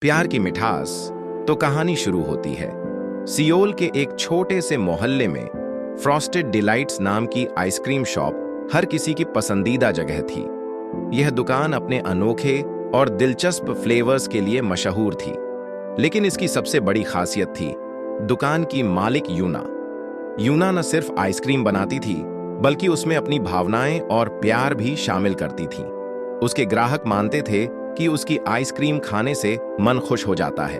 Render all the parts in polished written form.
प्यार की मिठास, तो कहानी शुरू होती है। सियोल के एक छोटे से मोहल्ले में फ्रॉस्टेड डिलाइट्स नाम की आइसक्रीम शॉप हर किसी की पसंदीदा जगह थी। यह दुकान अपने अनोखे और दिलचस्प फ्लेवर्स के लिए मशहूर थी, लेकिन इसकी सबसे बड़ी खासियत थी दुकान की मालिक यूना। यूना न सिर्फ आइसक्रीम बनाती थी, बल्कि उसमें अपनी भावनाएं और प्यार भी शामिल करती थी। उसके ग्राहक मानते थे कि उसकी आइसक्रीम खाने से मन खुश हो जाता है।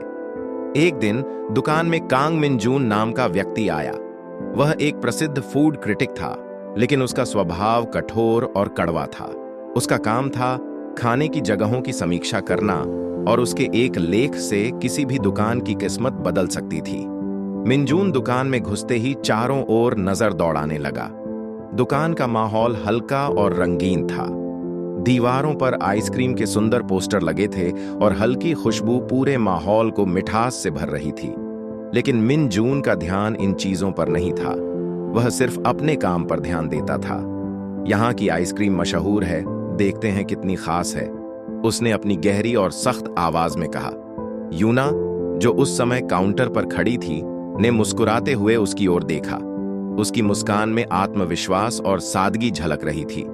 एक दिन दुकान में कांग मिनजून नाम का व्यक्ति आया। वह एक प्रसिद्ध फूड क्रिटिक था, लेकिन उसका स्वभाव कठोर और कड़वा था। उसका काम था खाने की जगहों की समीक्षा करना, और उसके एक लेख से किसी भी दुकान की किस्मत बदल सकती थी। मिनजून दुकान में घुसते ही चारों ओर नजर दौड़ाने लगा। दुकान का माहौल हल्का और रंगीन था। दीवारों पर आइसक्रीम के सुंदर पोस्टर लगे थे और हल्की खुशबू पूरे माहौल को मिठास से भर रही थी। लेकिन मिनजून का ध्यान इन चीजों पर नहीं था। वह सिर्फ अपने काम पर ध्यान देता था। यहाँ की आइसक्रीम मशहूर है, देखते हैं कितनी खास है, उसने अपनी गहरी और सख्त आवाज में कहा। यूना, जो उस समय काउंटर पर खड़ी थी, ने मुस्कुराते हुए उसकी ओर देखा। उसकी मुस्कान में आत्मविश्वास और सादगी झलक रही थी।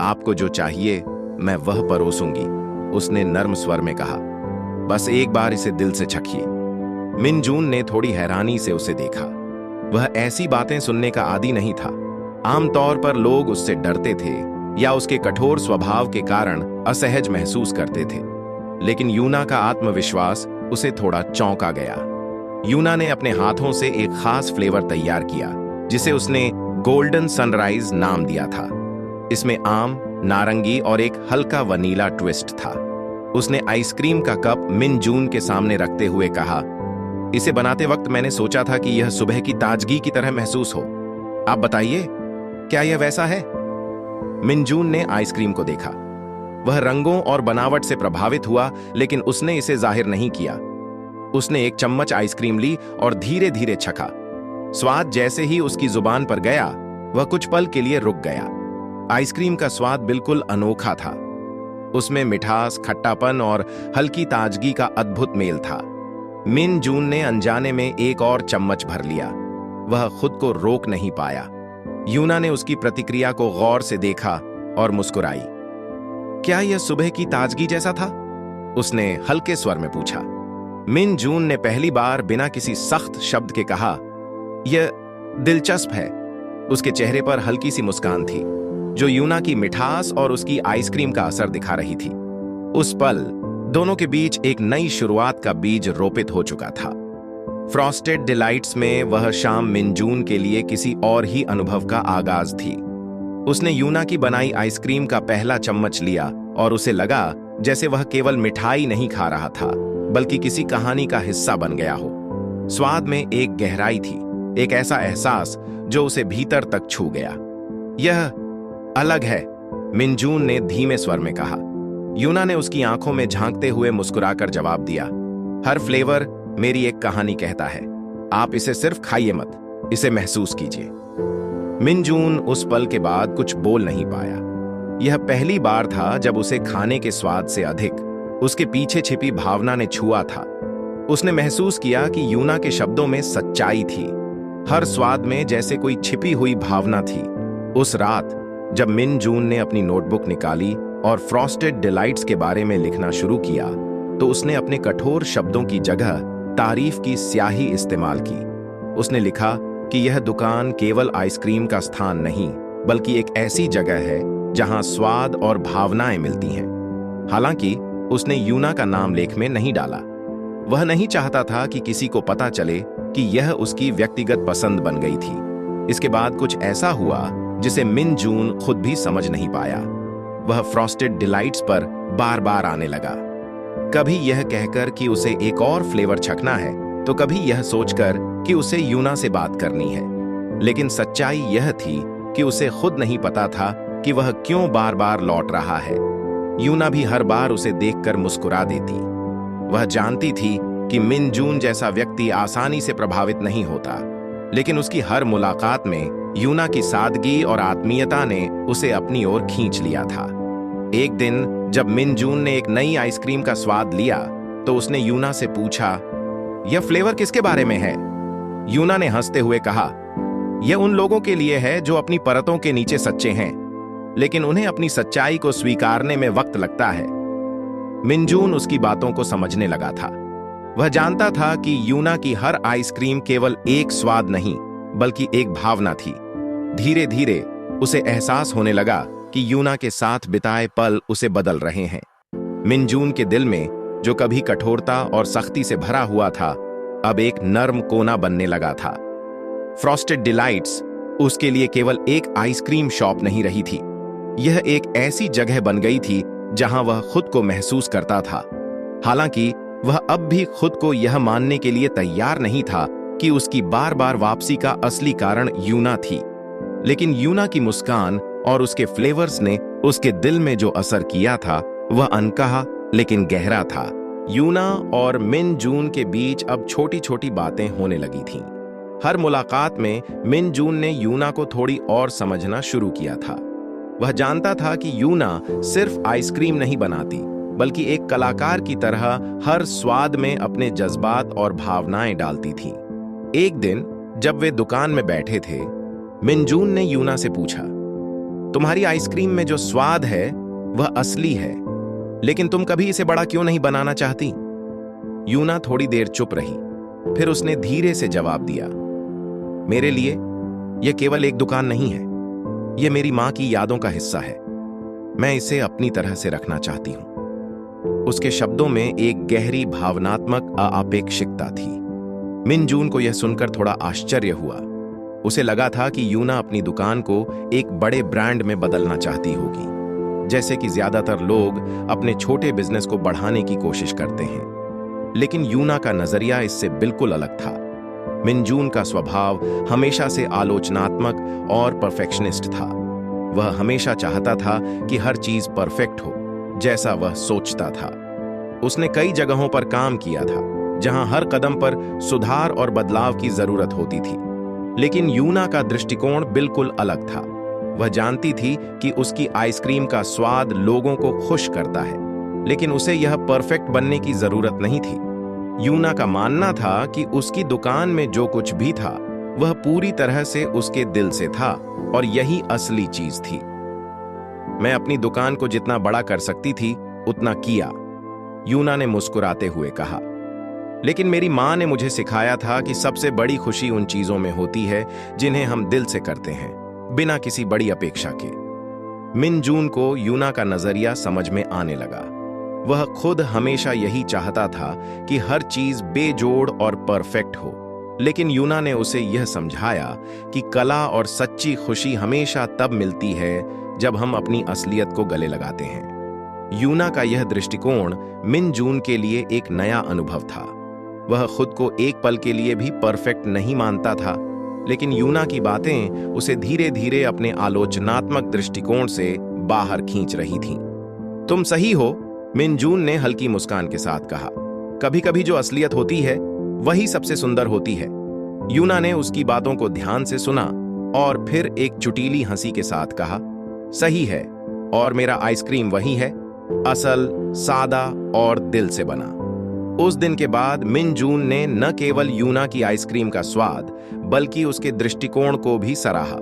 आपको जो चाहिए मैं वह परोसूंगी, उसने नर्म स्वर में कहा। बस एक बार इसे दिल से चखिए। मिनजून ने थोड़ी हैरानी से उसे देखा। वह ऐसी बातें सुनने का आदी नहीं था। आमतौर पर लोग उससे डरते थे या उसके कठोर स्वभाव के कारण असहज महसूस करते थे, लेकिन यूना का आत्मविश्वास उसे थोड़ा चौंका गया। यूना ने अपने हाथों से एक खास फ्लेवर तैयार किया, जिसे उसने गोल्डन सनराइज नाम दिया था। इसमें आम, नारंगी और एक हल्का वनीला ट्विस्ट था। उसने आइसक्रीम का कप मिनजून के सामने रखते हुए कहा, इसे बनाते वक्त मैंने सोचा था कि यह सुबह की ताजगी की तरह महसूस हो। आप बताइए, क्या यह वैसा है? मिनजून ने आइसक्रीम को देखा। वह रंगों और बनावट से प्रभावित हुआ, लेकिन उसने इसे जाहिर नहीं किया। उसने एक चम्मच आइसक्रीम ली और धीरे धीरे चखा। स्वाद जैसे ही उसकी जुबान पर गया, वह कुछ पल के लिए रुक गया। आइसक्रीम का स्वाद बिल्कुल अनोखा था। उसमें मिठास, खट्टापन और हल्की ताजगी का अद्भुत मेल था। मिनजून ने अनजाने में एक और चम्मच भर लिया। वह खुद को रोक नहीं पाया। यूना ने उसकी प्रतिक्रिया को गौर से देखा और मुस्कुराई। क्या यह सुबह की ताजगी जैसा था? उसने हल्के स्वर में पूछा। मिनजून ने पहली बार बिना किसी सख्त शब्द के कहा, यह दिलचस्प है। उसके चेहरे पर हल्की सी मुस्कान थी, जो यूना की मिठास और उसकी आइसक्रीम का असर दिखा रही थी। उस पल दोनों के बीच एक नई शुरुआत का बीज रोपित हो चुका था। फ्रॉस्टेड डिलाइट्स में वह शाम मिनजून के लिए किसी और ही अनुभव का आगाज थी। उसने यूना की बनाई आइसक्रीम का पहला चम्मच लिया और उसे लगा जैसे वह केवल मिठाई नहीं खा रहा था, बल्कि किसी कहानी का हिस्सा बन गया हो। स्वाद में एक गहराई थी, एक ऐसा एहसास जो उसे भीतर तक छू गया। यह अलग है, मिनजून ने धीमे स्वर में कहा। यूना ने उसकी आंखों में झांकते हुए मुस्कुराकर जवाब दिया, हर फ्लेवर मेरी एक कहानी कहता है। आप इसे सिर्फ खाइए मत, इसे महसूस कीजिए। मिनजून उस पल के बाद कुछ बोल नहीं पाया। यह पहली बार था जब उसे खाने के स्वाद से अधिक उसके पीछे छिपी भावना ने छुआ था। उसने महसूस किया कि यूना के शब्दों में सच्चाई थी। हर स्वाद में जैसे कोई छिपी हुई भावना थी। उस रात जब मिनजून ने अपनी नोटबुक निकाली और फ्रॉस्टेड डिलाइट्स के बारे में लिखना शुरू किया, तो उसने अपने कठोर शब्दों की जगह तारीफ की स्याही इस्तेमाल की। उसने लिखा कि यह दुकान केवल आइसक्रीम का स्थान नहीं, बल्कि एक ऐसी जगह है जहां स्वाद और भावनाएं मिलती हैं। हालांकि उसने यूना का नाम लेख में नहीं डाला। वह नहीं चाहता था कि किसी को पता चले कि यह उसकी व्यक्तिगत पसंद बन गई थी। इसके बाद कुछ ऐसा हुआ जिसे मिनजून खुद भी समझ नहीं पाया। वह फ्रॉस्टेड डिलाइट्स पर बार बार आने लगा, कभी यह कहकर कि उसे एक और फ्लेवर चखना है, तो कभी यह सोचकर कि उसे यूना से बात करनी है। लेकिन सच्चाई यह थी कि उसे खुद नहीं पता था कि वह क्यों बार बार लौट रहा है। यूना भी हर बार उसे देखकर मुस्कुरा देती। वह जानती थी कि मिनजून जैसा व्यक्ति आसानी से प्रभावित नहीं होता, लेकिन उसकी हर मुलाकात में यूना की सादगी और आत्मीयता ने उसे अपनी ओर खींच लिया था। एक दिन जब मिनजून ने एक नई आइसक्रीम का स्वाद लिया, तो उसने यूना से पूछा, यह फ्लेवर किसके बारे में है? यूना ने हंसते हुए कहा, यह उन लोगों के लिए है जो अपनी परतों के नीचे सच्चे हैं, लेकिन उन्हें अपनी सच्चाई को स्वीकारने में वक्त लगता है। मिनजून उसकी बातों को समझने लगा था। वह जानता था कि यूना की हर आइसक्रीम केवल एक स्वाद नहीं, बल्कि एक भावना थी। धीरे धीरे उसे एहसास होने लगा कि यूना के साथ बिताए पल उसे बदल रहे हैं। मिनजून के दिल में जो कभी कठोरता और सख्ती से भरा हुआ था, अब एक नर्म कोना बनने लगा था। फ्रॉस्टेड डिलाइट्स उसके लिए केवल एक आइसक्रीम शॉप नहीं रही थी, यह एक ऐसी जगह बन गई थी जहां वह खुद को महसूस करता था। हालांकि वह अब भी खुद को यह मानने के लिए तैयार नहीं था कि उसकी बार बार वापसी का असली कारण यूना थी। लेकिन यूना की मुस्कान और उसके फ्लेवर्स ने उसके दिल में जो असर किया था, वह अनकहा लेकिन गहरा था। यूना और मिनजून के बीच अब छोटी छोटी बातें होने लगी थीं। हर मुलाकात में मिनजून ने यूना को थोड़ी और समझना शुरू किया था। वह जानता था कि यूना सिर्फ आइसक्रीम नहीं बनाती, बल्कि एक कलाकार की तरह हर स्वाद में अपने जज्बात और भावनाएं डालती थी। एक दिन जब वे दुकान में बैठे थे, मिनजून ने यूना से पूछा, तुम्हारी आइसक्रीम में जो स्वाद है वह असली है, लेकिन तुम कभी इसे बड़ा क्यों नहीं बनाना चाहती? यूना थोड़ी देर चुप रही, फिर उसने धीरे से जवाब दिया, मेरे लिए यह केवल एक दुकान नहीं है, यह मेरी मां की यादों का हिस्सा है। मैं इसे अपनी तरह से रखना चाहती हूं। उसके शब्दों में एक गहरी भावनात्मक अपेक्षिकता थी। मिनजून को यह सुनकर थोड़ा आश्चर्य हुआ। उसे लगा था कि यूना अपनी दुकान को एक बड़े ब्रांड में बदलना चाहती होगी, जैसे कि ज्यादातर लोग अपने छोटे बिजनेस को बढ़ाने की कोशिश करते हैं। लेकिन यूना का नजरिया इससे बिल्कुल अलग था। मिनजून का स्वभाव हमेशा से आलोचनात्मक और परफेक्शनिस्ट था। वह हमेशा चाहता था कि हर चीज परफेक्ट हो, जैसा वह सोचता था। उसने कई जगहों पर काम किया था जहां हर कदम पर सुधार और बदलाव की जरूरत होती थी। लेकिन यूना का दृष्टिकोण बिल्कुल अलग था। वह जानती थी कि उसकी आइसक्रीम का स्वाद लोगों को खुश करता है, लेकिन उसे यह परफेक्ट बनने की जरूरत नहीं थी। यूना का मानना था कि उसकी दुकान में जो कुछ भी था वह पूरी तरह से उसके दिल से था, और यही असली चीज थी। मैं अपनी दुकान को जितना बड़ा कर सकती थी उतना किया, यूना ने मुस्कुराते हुए कहा। लेकिन मेरी मां ने मुझे सिखाया था कि सबसे बड़ी खुशी उन चीजों में होती है जिन्हें हम दिल से करते हैं, बिना किसी बड़ी अपेक्षा के। मिनजून को यूना का नजरिया समझ में आने लगा। वह खुद हमेशा यही चाहता था कि हर चीज बेजोड़ और परफेक्ट हो, लेकिन यूना ने उसे यह समझाया कि कला और सच्ची खुशी हमेशा तब मिलती है जब हम अपनी असलियत को गले लगाते हैं। यूना का यह दृष्टिकोण मिनजून के लिए एक नया अनुभव था। वह खुद को एक पल के लिए भी परफेक्ट नहीं मानता था, लेकिन यूना की बातें उसे धीरे धीरे अपने आलोचनात्मक दृष्टिकोण से बाहर खींच रही थीं। तुम सही हो, मिनजून ने हल्की मुस्कान के साथ कहा। कभी कभी जो असलियत होती है वही सबसे सुंदर होती है। यूना ने उसकी बातों को ध्यान से सुना और फिर एक चुटीली हंसी के साथ कहा, सही है, और मेरा आइसक्रीम वही है, असल, सादा और दिल से बना। उस दिन के बाद मिनजून ने न केवल यूना की आइसक्रीम का स्वाद, बल्कि उसके दृष्टिकोण को भी सराहा।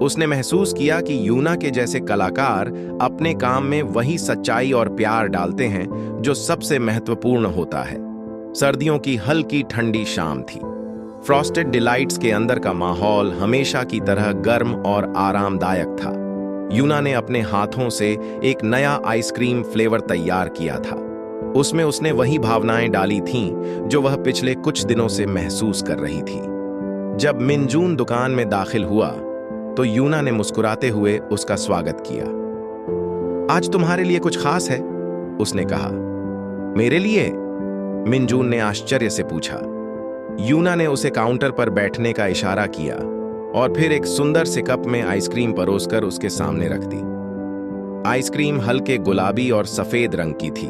उसने महसूस किया कि यूना के जैसे कलाकार अपने काम में वही सच्चाई और प्यार डालते हैं जो सबसे महत्वपूर्ण होता है। सर्दियों की हल्की ठंडी शाम थी। फ्रॉस्टेड डिलाइट्स के अंदर का माहौल हमेशा की तरह गर्म और आरामदायक था। यूना ने अपने हाथों से एक नया आइसक्रीम फ्लेवर तैयार किया था। उसमें उसने वही भावनाएं डाली थीं जो वह पिछले कुछ दिनों से महसूस कर रही थी। जब मिनजून दुकान में दाखिल हुआ तो यूना ने मुस्कुराते हुए उसका स्वागत किया। आज तुम्हारे लिए कुछ खास है? उसने कहा। मेरे लिए? मिनजून ने आश्चर्य से पूछा। यूना ने उसे काउंटर पर बैठने का इशारा किया और फिर एक सुंदर से कप में आइसक्रीम परोसकर उसके सामने रख दी। आइसक्रीम हल्के गुलाबी और सफेद रंग की थी,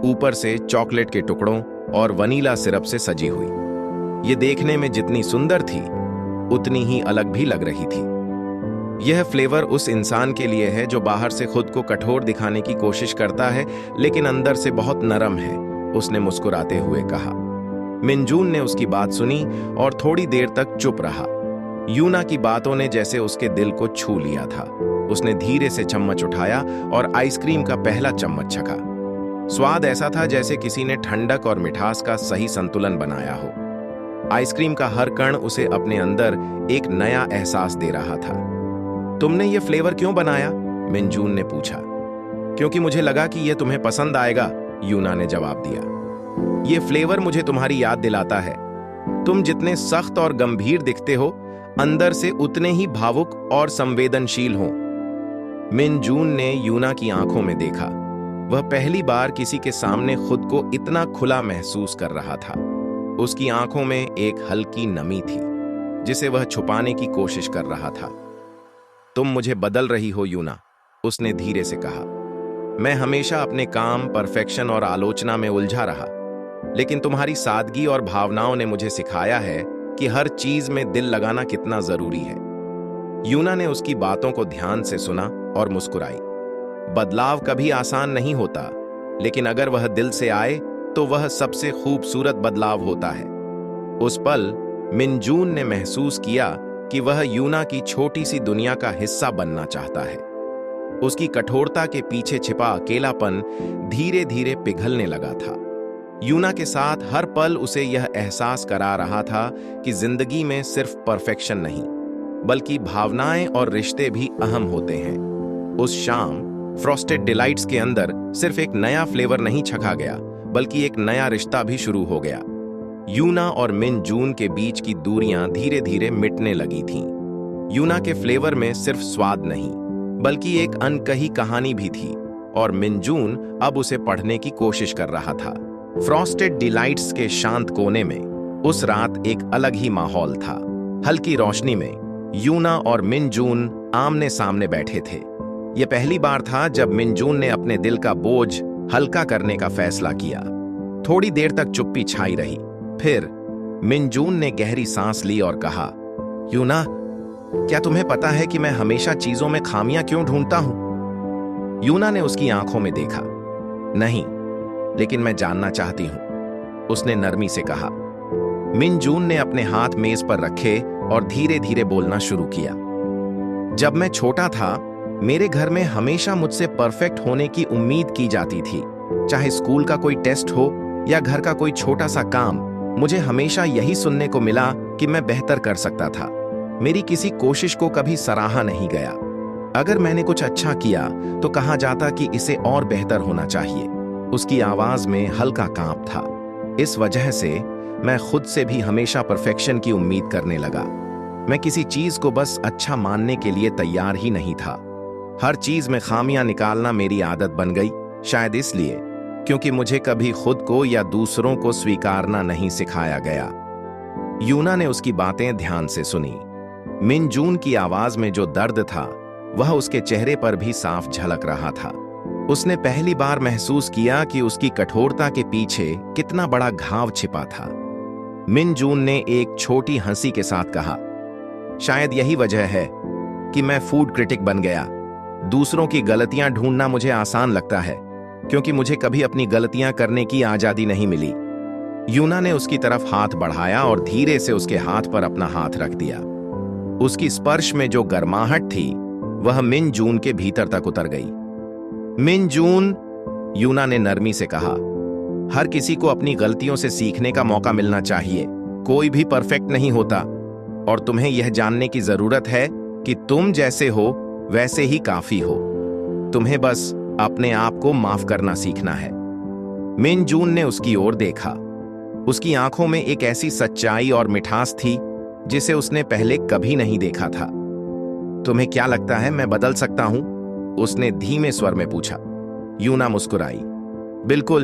ऊपर से चॉकलेट के टुकड़ों और वनीला सिरप से सजी हुई। ये देखने में जितनी सुंदर थी उतनी ही अलग भी लग रही थी। यह फ्लेवर उस इंसान के लिए है जो बाहर से खुद को कठोर दिखाने की कोशिश करता है, लेकिन अंदर से बहुत नरम है। उसने मुस्कुराते हुए कहा। मिनजून ने उसकी बात सुनी और थोड़ी देर तक चुप रहा। यूना की बातों ने जैसे उसके दिल को छू लिया था। उसने धीरे से चम्मच उठाया और आइसक्रीम का पहला चम्मच छका। स्वाद ऐसा था जैसे किसी ने ठंडक और मिठास का सही संतुलन बनाया हो। आइसक्रीम का हर कण उसे अपने अंदर एक नया एहसास दे रहा था। तुमने ये फ्लेवर क्यों बनाया? मिनजून ने पूछा। क्योंकि मुझे लगा कि यह तुम्हें पसंद आएगा, यूना ने जवाब दिया। ये फ्लेवर मुझे तुम्हारी याद दिलाता है। तुम जितने सख्त और गंभीर दिखते हो, अंदर से उतने ही भावुक और संवेदनशील हो। मिनजून ने यूना की आंखों में देखा। वह पहली बार किसी के सामने खुद को इतना खुला महसूस कर रहा था। उसकी आंखों में एक हल्की नमी थी, जिसे वह छुपाने की कोशिश कर रहा था। तुम मुझे बदल रही हो यूना, उसने धीरे से कहा। मैं हमेशा अपने काम, परफेक्शन और आलोचना में उलझा रहा, लेकिन तुम्हारी सादगी और भावनाओं ने मुझे सिखाया है कि हर चीज में दिल लगाना कितना जरूरी है। यूना ने उसकी बातों को ध्यान से सुना और मुस्कुराई। बदलाव कभी आसान नहीं होता, लेकिन अगर वह दिल से आए तो वह सबसे खूबसूरत बदलाव होता है। उस पल मिनजून ने महसूस किया कि वह यूना की छोटी सी दुनिया का हिस्सा बनना चाहता है। उसकी कठोरता के पीछे छिपा अकेलापन धीरे धीरे पिघलने लगा था। यूना के साथ हर पल उसे यह एहसास करा रहा था कि जिंदगी में सिर्फ परफेक्शन नहीं, बल्कि भावनाएं और रिश्ते भी अहम होते हैं। उस शाम फ्रॉस्टेड डिलाइट्स के अंदर सिर्फ एक नया फ्लेवर नहीं छका गया, बल्कि एक नया रिश्ता भी शुरू हो गया। यूना और मिनजून के बीच की दूरियां धीरे धीरे मिटने लगी थीं। यूना के फ्लेवर में सिर्फ स्वाद नहीं, बल्कि एक अनकही कहानी भी थी, और मिनजून अब उसे पढ़ने की कोशिश कर रहा था। फ्रॉस्टेड डिलाइट्स के शांत कोने में उस रात एक अलग ही माहौल था। हल्की रोशनी में यूना और मिनजून आमने सामने बैठे थे। यह पहली बार था जब मिनजून ने अपने दिल का बोझ हल्का करने का फैसला किया। थोड़ी देर तक चुप्पी छाई रही। फिर मिनजून ने गहरी सांस ली और कहा, यूना, क्या तुम्हें पता है कि मैं हमेशा चीजों में खामियां क्यों ढूंढता हूं? यूना ने उसकी आंखों में देखा। नहीं, लेकिन मैं जानना चाहती हूं, उसने नरमी से कहा। मिनजून ने अपने हाथ मेज पर रखे और धीरे धीरे बोलना शुरू किया। जब मैं छोटा था, मेरे घर में हमेशा मुझसे परफेक्ट होने की उम्मीद की जाती थी। चाहे स्कूल का कोई टेस्ट हो या घर का कोई छोटा सा काम, मुझे हमेशा यही सुनने को मिला कि मैं बेहतर कर सकता था। मेरी किसी कोशिश को कभी सराहा नहीं गया। अगर मैंने कुछ अच्छा किया तो कहा जाता कि इसे और बेहतर होना चाहिए। उसकी आवाज में हल्का कांप था। इस वजह से मैं खुद से भी हमेशा परफेक्शन की उम्मीद करने लगा। मैं किसी चीज को बस अच्छा मानने के लिए तैयार ही नहीं था। हर चीज में खामियां निकालना मेरी आदत बन गई, शायद इसलिए क्योंकि मुझे कभी खुद को या दूसरों को स्वीकारना नहीं सिखाया गया। यूना ने उसकी बातें ध्यान से सुनी। मिनजून की आवाज में जो दर्द था, वह उसके चेहरे पर भी साफ झलक रहा था। उसने पहली बार महसूस किया कि उसकी कठोरता के पीछे कितना बड़ा घाव छिपा था। मिनजून ने एक छोटी हंसी के साथ कहा, शायद यही वजह है कि मैं फूड क्रिटिक बन गया। दूसरों की गलतियां ढूंढना मुझे आसान लगता है, क्योंकि मुझे कभी अपनी गलतियां करने की आजादी नहीं मिली। यूना ने उसकी तरफ हाथ बढ़ाया और धीरे से उसके हाथ पर अपना हाथ रख दिया। उसकी स्पर्श में जो गर्माहट थी, वह मिनजून के भीतर तक उतर गई। मिनजून, यूना ने नरमी से कहा, हर किसी को अपनी गलतियों से सीखने का मौका मिलना चाहिए। कोई भी परफेक्ट नहीं होता, और तुम्हें यह जानने की जरूरत है कि तुम जैसे हो वैसे ही काफी हो। तुम्हें बस अपने आप को माफ करना सीखना है। मिनजून ने उसकी ओर देखा। उसकी आंखों में एक ऐसी सच्चाई और मिठास थी जिसे उसने पहले कभी नहीं देखा था। तुम्हें क्या लगता है, मैं बदल सकता हूं? उसने धीमे स्वर में पूछा। यूना मुस्कुराई। बिल्कुल,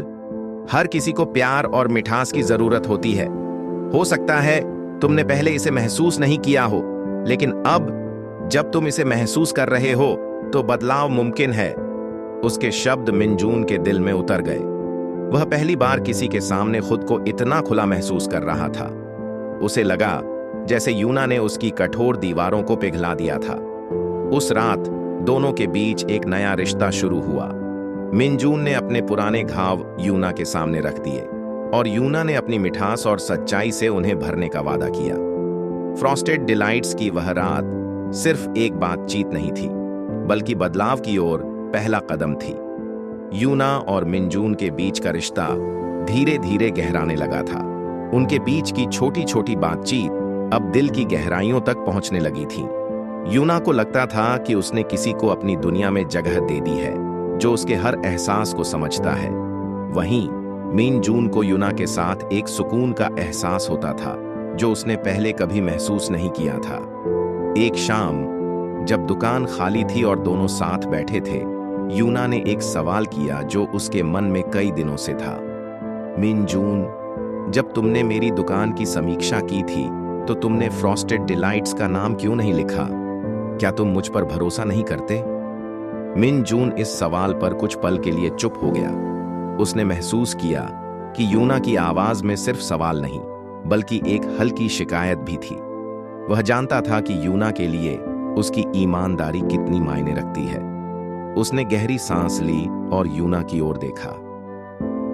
हर किसी को प्यार और मिठास की जरूरत होती है। हो सकता है तुमने पहले इसे महसूस नहीं किया हो, लेकिन अब जब तुम इसे महसूस कर रहे हो तो बदलाव मुमकिन है। उसके शब्द मिनजून के दिल में उतर गए। वह पहली बार किसी के सामने खुद को इतना खुला महसूस कर रहा था। उसे लगा जैसे यूना ने उसकी कठोर दीवारों को पिघला दिया था। उस रात दोनों के बीच एक नया रिश्ता शुरू हुआ। मिनजून ने अपने पुराने घाव यूना के सामने रख दिए और यूना ने अपनी मिठास और सच्चाई से उन्हें भरने का वादा किया। फ्रॉस्टेड डिलाइट्स की वह रात सिर्फ एक बातचीत नहीं थी, बल्कि बदलाव की ओर पहला कदम थी। यूना और मिनजून के बीच का रिश्ता धीरे धीरे गहराने लगा था। उनके बीच की छोटी छोटी बातचीत अब दिल की गहराइयों तक पहुंचने लगी थी। यूना को लगता था कि उसने किसी को अपनी दुनिया में जगह दे दी है जो उसके हर एहसास को समझता है। वहीं मिनजून को यूना के साथ एक सुकून का एहसास होता था जो उसने पहले कभी महसूस नहीं किया था। एक शाम जब दुकान खाली थी और दोनों साथ बैठे थे, यूना ने एक सवाल किया जो उसके मन में कई दिनों से था। मिनजून, जब तुमने मेरी दुकान की समीक्षा की थी तो तुमने फ्रॉस्टेड डिलाइट्स का नाम क्यों नहीं लिखा? क्या तुम मुझ पर भरोसा नहीं करते? मिनजून इस सवाल पर कुछ पल के लिए चुप हो गया। उसने महसूस किया कि यूना की आवाज में सिर्फ सवाल नहीं, बल्कि एक हल्की शिकायत भी थी। वह जानता था कि यूना के लिए उसकी ईमानदारी कितनी मायने रखती है। उसने गहरी सांस ली और यूना की ओर देखा।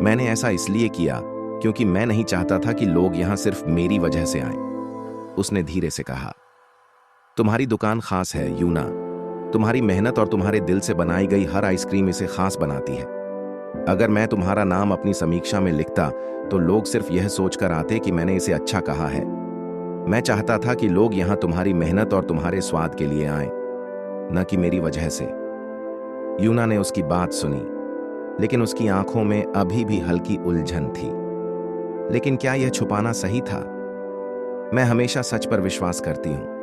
मैंने ऐसा इसलिए किया क्योंकि मैं नहीं चाहता था कि लोग यहां सिर्फ मेरी वजह से आएं, उसने धीरे से कहा। तुम्हारी दुकान खास है यूना। तुम्हारी मेहनत और तुम्हारे दिल से बनाई गई हर आइसक्रीम इसे खास बनाती है। अगर मैं तुम्हारा नाम अपनी समीक्षा में लिखता तो लोग सिर्फ यह सोचकर आते कि मैंने इसे अच्छा कहा है। मैं चाहता था कि लोग यहां तुम्हारी मेहनत और तुम्हारे स्वाद के लिए आएं, न कि मेरी वजह से। यूना ने उसकी बात सुनी, लेकिन उसकी आंखों में अभी भी हल्की उलझन थी। लेकिन क्या यह छुपाना सही था? मैं हमेशा सच पर विश्वास करती हूं,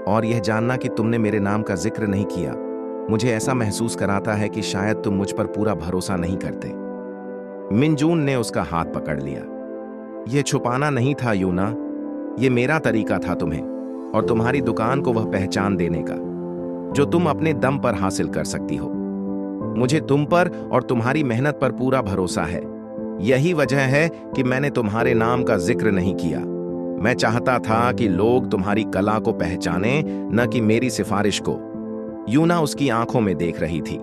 और यह जानना कि तुमने मेरे नाम का जिक्र नहीं किया मुझे ऐसा महसूस कराता है कि शायद तुम मुझ पर पूरा भरोसा नहीं करते। मिनजून ने उसका हाथ पकड़ लिया। यह छुपाना नहीं था यूना, यह मेरा तरीका था तुम्हें और तुम्हारी दुकान को वह पहचान देने का जो तुम अपने दम पर हासिल कर सकती हो। मुझे तुम पर और तुम्हारी मेहनत पर पूरा भरोसा है। यही वजह है कि मैंने तुम्हारे नाम का जिक्र नहीं किया। मैं चाहता था कि लोग तुम्हारी कला को पहचाने, न कि मेरी सिफारिश को। यूना उसकी आंखों में देख रही थी।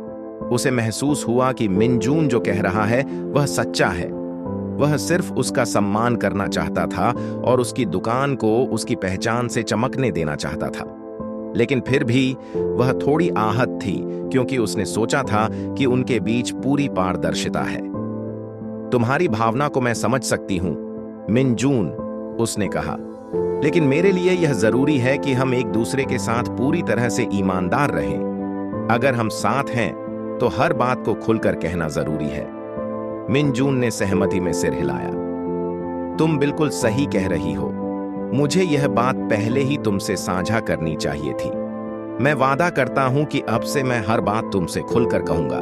उसे महसूस हुआ कि मिनजून जो कह रहा है वह सच्चा है। वह सिर्फ उसका सम्मान करना चाहता था और उसकी दुकान को उसकी पहचान से चमकने देना चाहता था। लेकिन फिर भी वह थोड़ी आहत थी, क्योंकि उसने सोचा था कि उनके बीच पूरी पारदर्शिता है। तुम्हारी भावना को मैं समझ सकती हूं मिनजून, उसने कहा, लेकिन मेरे लिए यह जरूरी है कि हम एक दूसरे के साथ पूरी तरह से ईमानदार रहें। अगर हम साथ हैं तो हर बात को खुलकर कहना जरूरी है। मिनजून ने सहमति में सिर हिलाया। तुम बिल्कुल सही कह रही हो। मुझे यह बात पहले ही तुमसे साझा करनी चाहिए थी। मैं वादा करता हूं कि अब से मैं हर बात तुमसे खुलकर कहूंगा।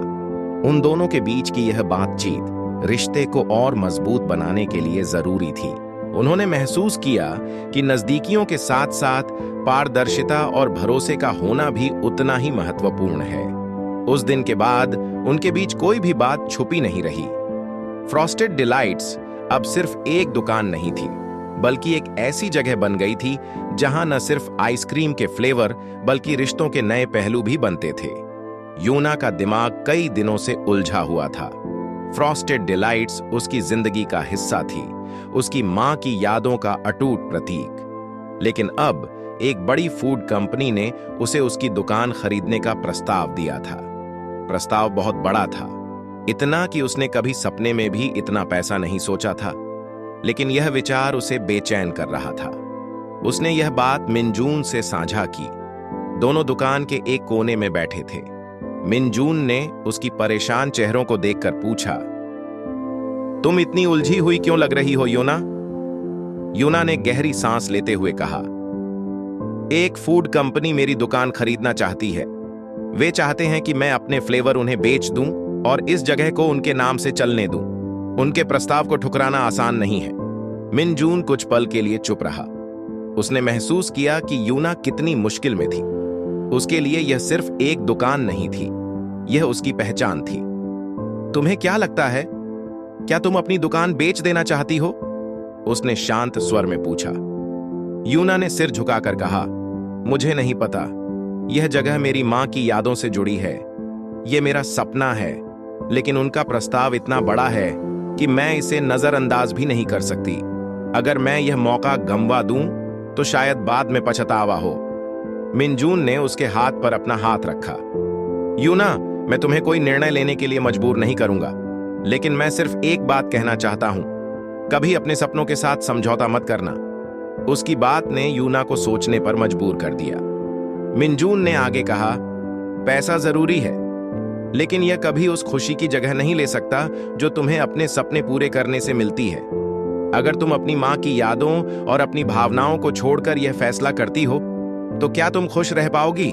उन दोनों के बीच की यह बातचीत रिश्ते को और मजबूत बनाने के लिए जरूरी थी। उन्होंने महसूस किया कि नजदीकियों के साथ साथ पारदर्शिता और भरोसे का होना भी उतना ही महत्वपूर्ण है। उस दिन के बाद उनके बीच कोई भी बात छुपी नहीं रही। फ्रॉस्टेड डिलाइट्स अब सिर्फ एक दुकान नहीं थी, बल्कि एक ऐसी जगह बन गई थी जहां न सिर्फ आइसक्रीम के फ्लेवर बल्कि रिश्तों के नए पहलू भी बनते थे। यूना का दिमाग कई दिनों से उलझा हुआ था। फ्रॉस्टेड डिलाइट्स उसकी जिंदगी का हिस्सा थी, उसकी मां की यादों का अटूट प्रतीक। लेकिन अब एक बड़ी फूड कंपनी ने उसे उसकी दुकान खरीदने का प्रस्ताव दिया था। प्रस्ताव बहुत बड़ा था, इतना कि उसने कभी सपने में भी इतना पैसा नहीं सोचा था। लेकिन यह विचार उसे बेचैन कर रहा था। उसने यह बात मिनजून से साझा की। दोनों दुकान के एक कोने में बैठे थे। मिनजून ने उसकी परेशान चेहरों को देखकर पूछा, तुम इतनी उलझी हुई क्यों लग रही हो यूना? यूना ने गहरी सांस लेते हुए कहा, एक फूड कंपनी मेरी दुकान खरीदना चाहती है। वे चाहते हैं कि मैं अपने फ्लेवर उन्हें बेच दूं और इस जगह को उनके नाम से चलने दूं। उनके प्रस्ताव को ठुकराना आसान नहीं है। मिनजून कुछ पल के लिए चुप रहा। उसने महसूस किया कि यूना कितनी मुश्किल में थी। उसके लिए यह सिर्फ एक दुकान नहीं थी, यह उसकी पहचान थी। तुम्हें क्या लगता है, क्या तुम अपनी दुकान बेच देना चाहती हो? उसने शांत स्वर में पूछा। यूना ने सिर झुकाकर कहा, मुझे नहीं पता। यह जगह मेरी मां की यादों से जुड़ी है। यह मेरा सपना है लेकिन उनका प्रस्ताव इतना बड़ा है कि मैं इसे नजरअंदाज भी नहीं कर सकती। अगर मैं यह मौका गंवा दूं तो शायद बाद में पछतावा हो। मिनजून ने उसके हाथ पर अपना हाथ रखा। यूना, मैं तुम्हें कोई निर्णय लेने के लिए मजबूर नहीं करूंगा, लेकिन मैं सिर्फ एक बात कहना चाहता हूं, कभी अपने सपनों के साथ समझौता मत करना। उसकी बात ने यूना को सोचने पर मजबूर कर दिया। मिनजून ने आगे कहा, पैसा जरूरी है, लेकिन यह कभी उस खुशी की जगह नहीं ले सकता जो तुम्हें अपने सपने पूरे करने से मिलती है। अगर तुम अपनी मां की यादों और अपनी भावनाओं को छोड़कर यह फैसला करती हो तो क्या तुम खुश रह पाओगी?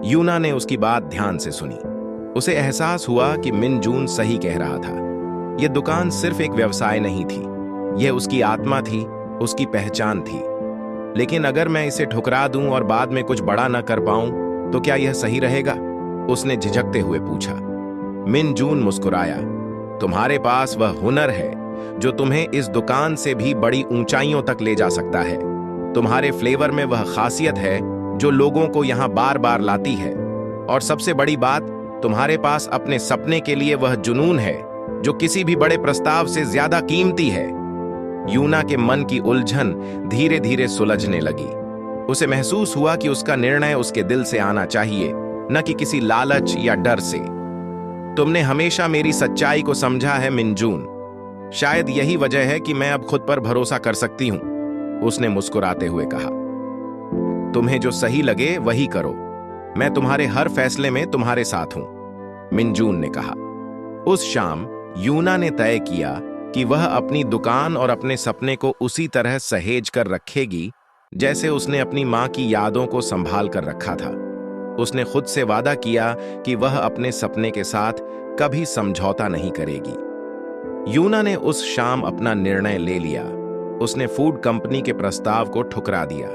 यूना ने उसकी बात ध्यान से सुनी। उसे एहसास हुआ कि मिनजून सही कह रहा था। यह दुकान सिर्फ एक व्यवसाय नहीं थी, यह उसकी आत्मा थी, उसकी पहचान थी। लेकिन अगर मैं इसे ठुकरा दूं और बाद में कुछ बड़ा न कर पाऊं तो क्या यह सही रहेगा? उसने झिझकते हुए पूछा। मिनजून मुस्कुराया। तुम्हारे पास वह हुनर है जो तुम्हें इस दुकान से भी बड़ी ऊंचाइयों तक ले जा सकता है। तुम्हारे फ्लेवर में वह खासियत है जो लोगों को यहां बार बार लाती है, और सबसे बड़ी बात, तुम्हारे पास अपने सपने के लिए वह जुनून है जो किसी भी बड़े प्रस्ताव से ज्यादा कीमती है। यूना के मन की उलझन धीरे धीरे सुलझने लगी। उसे महसूस हुआ कि उसका निर्णय उसके दिल से आना चाहिए, न कि किसी लालच या डर से। तुमने हमेशा मेरी सच्चाई को समझा है मिनजून, शायद यही वजह है कि मैं अब खुद पर भरोसा कर सकती हूं, उसने मुस्कुराते हुए कहा। तुम्हें जो सही लगे वही करो, मैं तुम्हारे हर फैसले में तुम्हारे साथ हूं, मिनजून ने कहा। उस शाम यूना ने तय किया कि वह अपनी दुकान और अपने सपने को उसी तरह सहेज कर रखेगी जैसे उसने अपनी मां की यादों को संभाल कर रखा था। उसने खुद से वादा किया कि वह अपने सपने के साथ कभी समझौता नहीं करेगी। यूना ने उस शाम अपना निर्णय ले लिया। उसने फूड कंपनी के प्रस्ताव को ठुकरा दिया।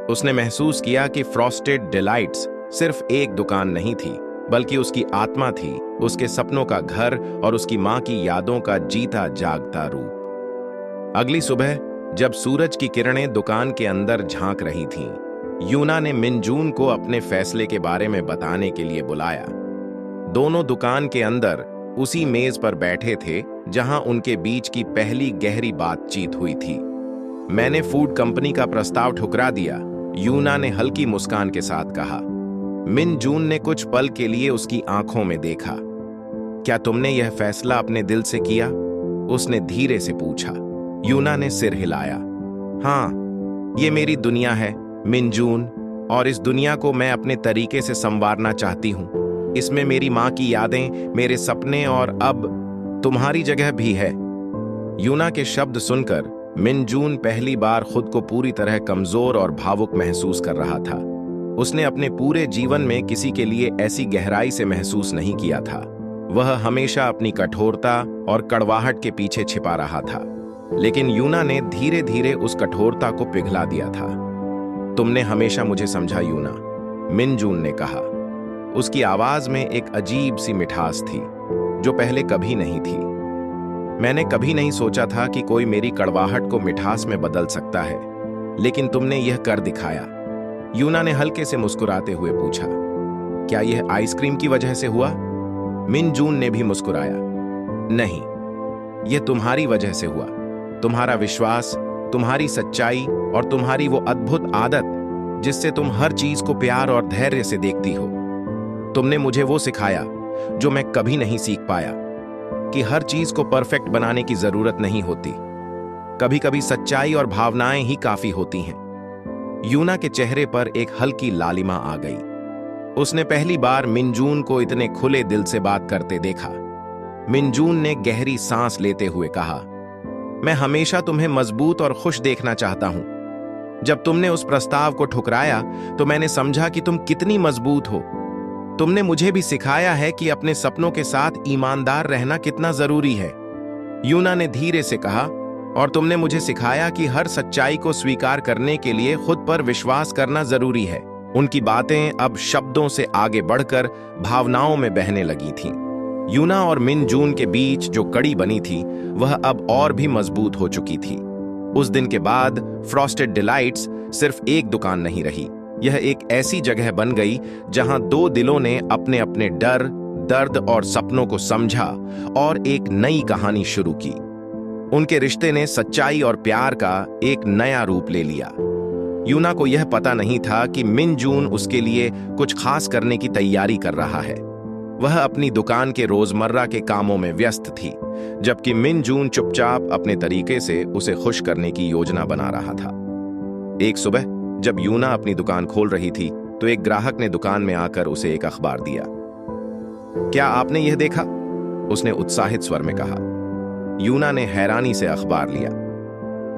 उसने महसूस किया कि फ्रॉस्टेड डिलाइट्स सिर्फ एक दुकान नहीं थी, बल्कि उसकी आत्मा थी, उसके सपनों का घर और उसकी मां की यादों का जीता जागता रूप। अगली सुबह जब सूरज की किरणें दुकान के अंदर झांक रही थीं, यूना ने मिनजून को अपने फैसले के बारे में बताने के लिए बुलाया। दोनों दुकान के अंदर उसी मेज पर बैठे थे जहां उनके बीच की पहली गहरी बातचीत हुई थी। मैंने फूड कंपनी का प्रस्ताव ठुकरा दिया, यूना ने हल्की मुस्कान के साथ कहा। मिनजून ने कुछ पल के लिए उसकी आंखों में देखा। क्या तुमने यह फैसला अपने दिल से किया? उसने धीरे से पूछा। यूना ने सिर हिलाया। हाँ, ये मेरी दुनिया है मिनजून, और इस दुनिया को मैं अपने तरीके से संवारना चाहती हूँ। इसमें मेरी माँ की यादें, मेरे सपने और अब तुम्हारी जगह भी है। यूना के शब्द सुनकर मिनजून पहली बार खुद को पूरी तरह कमजोर और भावुक महसूस कर रहा था। उसने अपने पूरे जीवन में किसी के लिए ऐसी गहराई से महसूस नहीं किया था। वह हमेशा अपनी कठोरता और कड़वाहट के पीछे छिपा रहा था, लेकिन यूना ने धीरे धीरे उस कठोरता को पिघला दिया था। तुमने हमेशा मुझे समझा यूना, मिनजून ने कहा। उसकी आवाज में एक अजीब सी मिठास थी जो पहले कभी नहीं थी। मैंने कभी नहीं सोचा था कि कोई मेरी कड़वाहट को मिठास में बदल सकता है, लेकिन तुमने यह कर दिखाया। यूना ने हल्के से मुस्कुराते हुए पूछा, क्या यह आइसक्रीम की वजह से हुआ? मिनजून ने भी मुस्कुराया। नहीं, यह तुम्हारी वजह से हुआ। तुम्हारा विश्वास, तुम्हारी सच्चाई और तुम्हारी वो अद्भुत आदत जिससे तुम हर चीज को प्यार और धैर्य से देखती हो। तुमने मुझे वो सिखाया जो मैं कभी नहीं सीख पाया, कि हर चीज को परफेक्ट बनाने की जरूरत नहीं होती। कभी कभी सच्चाई और भावनाएं ही काफी होती हैं। यूना के चेहरे पर एक हल्की लालिमा आ गई। उसने पहली बार मिनजून को इतने खुले दिल से बात करते देखा। मिनजून ने गहरी सांस लेते हुए कहा, मैं हमेशा तुम्हें मजबूत और खुश देखना चाहता हूं। जब तुमने उस प्रस्ताव को ठुकराया तो मैंने समझा कि तुम कितनी मजबूत हो। तुमने मुझे भी सिखाया है कि अपने सपनों के साथ ईमानदार रहना कितना जरूरी है, यूना ने धीरे से कहा। और तुमने मुझे सिखाया कि हर सच्चाई को स्वीकार करने के लिए खुद पर विश्वास करना जरूरी है। उनकी बातें अब शब्दों से आगे बढ़कर भावनाओं में बहने लगी थीं। यूना और मिनजून के बीच जो कड़ी बनी थी वह अब और भी मजबूत हो चुकी थी। उस दिन के बाद फ्रॉस्टेड डिलाइट्स सिर्फ एक दुकान नहीं रही, यह एक ऐसी जगह बन गई जहां दो दिलों ने अपने अपने डर, दर्द और सपनों को समझा और एक नई कहानी शुरू की। उनके रिश्ते ने सच्चाई और प्यार का एक नया रूप ले लिया। यूना को यह पता नहीं था कि मिन जून उसके लिए कुछ खास करने की तैयारी कर रहा है। वह अपनी दुकान के रोजमर्रा के कामों में व्यस्त थी, जबकि मिन जून चुपचाप अपने तरीके से उसे खुश करने की योजना बना रहा था। एक सुबह जब यूना अपनी दुकान खोल रही थी तो एक ग्राहक ने दुकान में आकर उसे एक अखबार दिया। क्या आपने यह देखा? उसने उत्साहित स्वर में कहा। यूना ने हैरानी से अखबार लिया।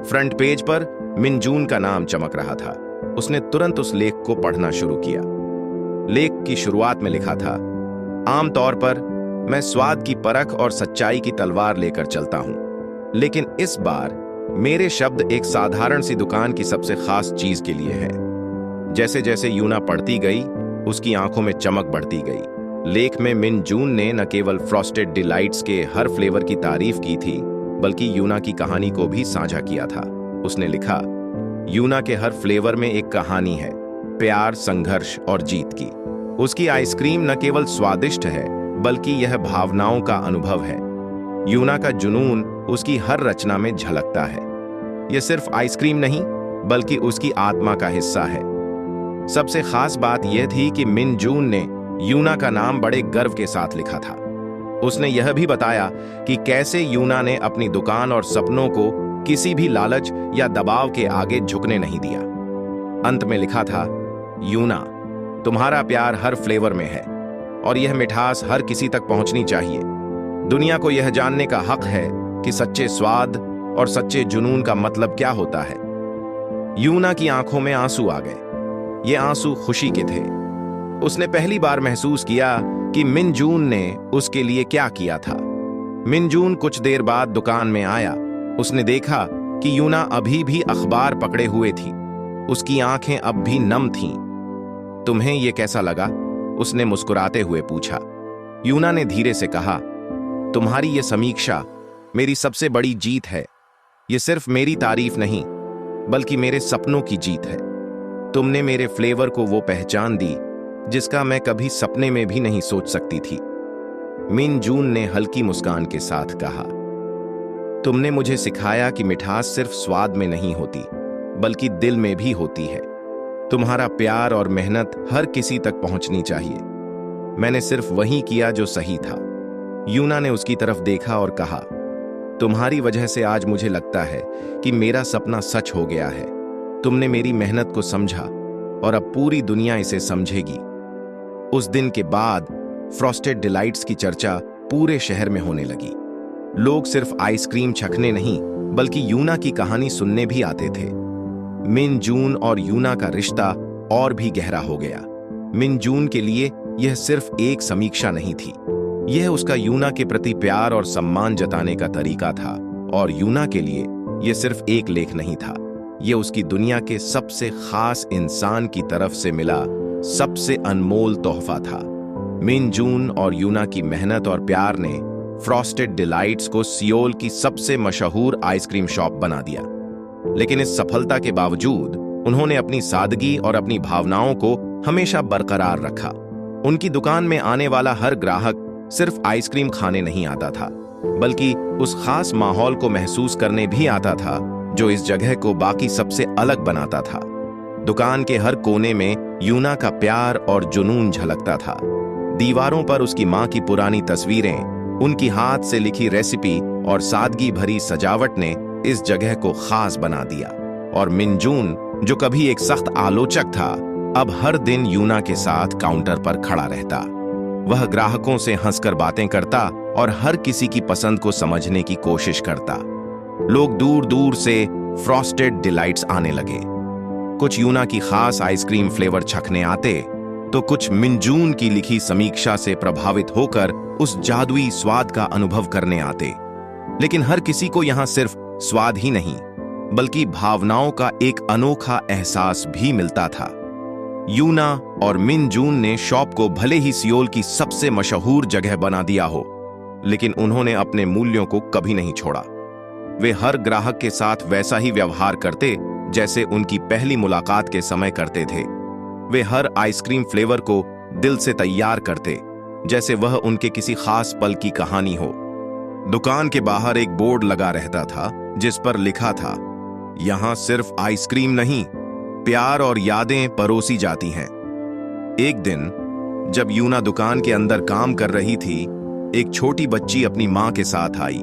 फ्रंट पेज पर मिन जून का नाम चमक रहा था। उसने तुरंत उस लेख को पढ़ना शुरू किया। लेख की शुरुआत में लिखा था, आमतौर पर मैं स्वाद की परख और सच्चाई की तलवार लेकर चलता हूं, लेकिन इस बार मेरे शब्द एक साधारण सी दुकान की सबसे खास चीज के लिए हैं। जैसे जैसे यूना पढ़ती गई, उसकी आंखों में चमक बढ़ती गई। लेख में मिन जून ने न केवल फ्रॉस्टेड डिलाइट्स के हर फ्लेवर की तारीफ की थी, बल्कि यूना की कहानी को भी साझा किया था। उसने लिखा, यूना के हर फ्लेवर में एक कहानी है, प्यार, संघर्ष और जीत की। उसकी आइसक्रीम न केवल स्वादिष्ट है, बल्कि यह भावनाओं का अनुभव है। यूना का जुनून उसकी हर रचना में झलकता है। यह सिर्फ आइसक्रीम नहीं, बल्कि उसकी आत्मा का हिस्सा है। सबसे खास बात यह थी कि मिन जून ने यूना का नाम बड़े गर्व के साथ लिखा था। उसने यह भी बताया कि कैसे यूना ने अपनी दुकान और सपनों को किसी भी लालच या दबाव के आगे झुकने नहीं दिया। अंत में लिखा था, यूना, तुम्हारा प्यार हर फ्लेवर में है और यह मिठास हर किसी तक पहुंचनी चाहिए। दुनिया को यह जानने का हक है कि सच्चे स्वाद और सच्चे जुनून का मतलब क्या होता है। यूना की आंखों में आंसू आ गए। ये आंसू खुशी के थे। उसने पहली बार महसूस किया कि मिन जून ने उसके लिए क्या किया था। मिन जून कुछ देर बाद दुकान में आया। उसने देखा कि यूना अभी भी अखबार पकड़े हुए थी। उसकी आंखें अब भी नम थीं। तुम्हें यह कैसा लगा? उसने मुस्कुराते हुए पूछा। यूना ने धीरे से कहा, तुम्हारी ये समीक्षा मेरी सबसे बड़ी जीत है। ये सिर्फ मेरी तारीफ नहीं, बल्कि मेरे सपनों की जीत है। तुमने मेरे फ्लेवर को वो पहचान दी जिसका मैं कभी सपने में भी नहीं सोच सकती थी। मिन जून ने हल्की मुस्कान के साथ कहा, तुमने मुझे सिखाया कि मिठास सिर्फ स्वाद में नहीं होती, बल्कि दिल में भी होती है। तुम्हारा प्यार और मेहनत हर किसी तक पहुंचनी चाहिए। मैंने सिर्फ वही किया जो सही था। यूना ने उसकी तरफ देखा और कहा, तुम्हारी वजह से आज मुझे लगता है कि मेरा सपना सच हो गया है। तुमने मेरी मेहनत को समझा और अब पूरी दुनिया इसे समझेगी। उस दिन के बाद फ्रॉस्टेड डिलाइट्स की चर्चा पूरे शहर में होने लगी। लोग सिर्फ आइसक्रीम चखने नहीं, बल्कि यूना की कहानी सुनने भी आते थे। मिन जून और यूना का रिश्ता और भी गहरा हो गया। मिन जून के लिए यह सिर्फ एक समीक्षा नहीं थी, यह उसका यूना के प्रति प्यार और सम्मान जताने का तरीका था। और यूना के लिए यह सिर्फ एक लेख नहीं था, यह उसकी दुनिया के सबसे खास इंसान की तरफ से मिला सबसे अनमोल तोहफा था। मिन जून और यूना की मेहनत और प्यार ने फ्रॉस्टेड डिलाइट्स को सियोल की सबसे मशहूर आइसक्रीम शॉप बना दिया। लेकिन इस सफलता के बावजूद उन्होंने अपनी सादगी और अपनी भावनाओं को हमेशा बरकरार रखा। उनकी दुकान में आने वाला हर ग्राहक सिर्फ आइसक्रीम खाने नहीं आता था, बल्कि उस खास माहौल को महसूस करने भी आता था जो इस जगह को बाकी सबसे अलग बनाता था। दुकान के हर कोने में यूना का प्यार और जुनून झलकता था। दीवारों पर उसकी माँ की पुरानी तस्वीरें, उनकी हाथ से लिखी रेसिपी और सादगी भरी सजावट ने इस जगह को खास बना दिया। और मिन जून, जो कभी एक सख्त आलोचक था, अब हर दिन यूना के साथ काउंटर पर खड़ा रहता। वह ग्राहकों से हंसकर बातें करता और हर किसी की पसंद को समझने की कोशिश करता। लोग दूर दूर से फ्रॉस्टेड डिलाइट्स आने लगे। कुछ यूना की खास आइसक्रीम फ्लेवर चखने आते, तो कुछ मिन जून की लिखी समीक्षा से प्रभावित होकर उस जादुई स्वाद का अनुभव करने आते। लेकिन हर किसी को यहां सिर्फ स्वाद ही नहीं, बल्कि भावनाओं का एक अनोखा एहसास भी मिलता था। यूना और मिन जून ने शॉप को भले ही सियोल की सबसे मशहूर जगह बना दिया हो, लेकिन उन्होंने अपने मूल्यों को कभी नहीं छोड़ा। वे हर ग्राहक के साथ वैसा ही व्यवहार करते जैसे उनकी पहली मुलाकात के समय करते थे। वे हर आइसक्रीम फ्लेवर को दिल से तैयार करते, जैसे वह उनके किसी खास पल की कहानी हो। दुकान के बाहर एक बोर्ड लगा रहता था जिस पर लिखा था, यहां सिर्फ आइसक्रीम नहीं, प्यार और यादें परोसी जाती हैं। एक दिन जब यूना दुकान के अंदर काम कर रही थी, एक छोटी बच्ची अपनी मां के साथ आई।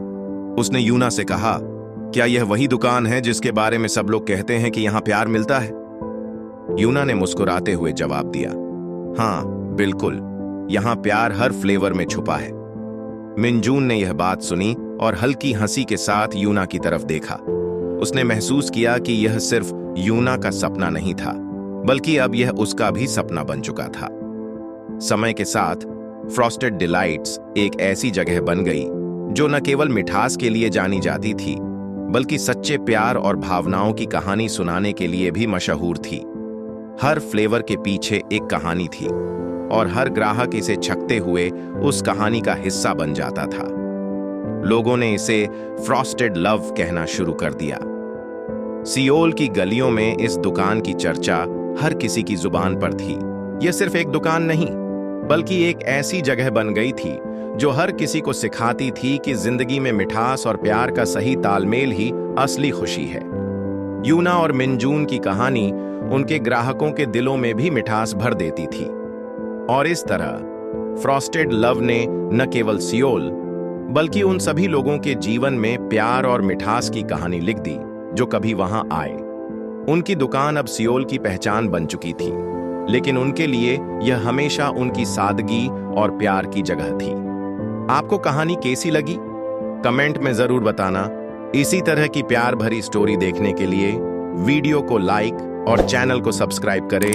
उसने यूना से कहा, क्या यह वही दुकान है जिसके बारे में सब लोग कहते हैं कि यहां प्यार मिलता है? यूना ने मुस्कुराते हुए जवाब दिया, हाँ बिल्कुल, यहां प्यार हर फ्लेवर में छुपा है। मिनजून ने यह बात सुनी और हल्की हंसी के साथ यूना की तरफ देखा। उसने महसूस किया कि यह सिर्फ यूना का सपना नहीं था, बल्कि अब यह उसका भी सपना बन चुका था। समय के साथ फ्रॉस्टेड डिलाइट्स एक ऐसी जगह बन गई जो न केवल मिठास के लिए जानी जाती थी, बल्कि सच्चे प्यार और भावनाओं की कहानी सुनाने के लिए भी मशहूर थी। हर फ्लेवर के पीछे एक कहानी थी और हर ग्राहक इसे छकते हुए उस कहानी का हिस्सा बन जाता था। लोगों ने इसे फ्रॉस्टेड लव कहना शुरू कर दिया। सियोल की गलियों में इस दुकान की चर्चा हर किसी की जुबान पर थी। यह सिर्फ एक दुकान नहीं, बल्कि एक ऐसी जगह बन गई थी जो हर किसी को सिखाती थी कि जिंदगी में मिठास और प्यार का सही तालमेल ही असली खुशी है। यूना और मिनजून की कहानी उनके ग्राहकों के दिलों में भी मिठास भर देती थी, और इस तरह फ्रॉस्टेड लव ने न केवल सियोल बल्कि उन सभी लोगों के जीवन में प्यार और मिठास की कहानी लिख दी जो कभी वहां आए। उनकी दुकान अब सियोल की पहचान बन चुकी थी, लेकिन उनके लिए यह हमेशा उनकी सादगी और प्यार की जगह थी। आपको कहानी कैसी लगी? कमेंट में जरूर बताना। इसी तरह की प्यार भरी स्टोरी देखने के लिए वीडियो को लाइक और चैनल को सब्सक्राइब करें।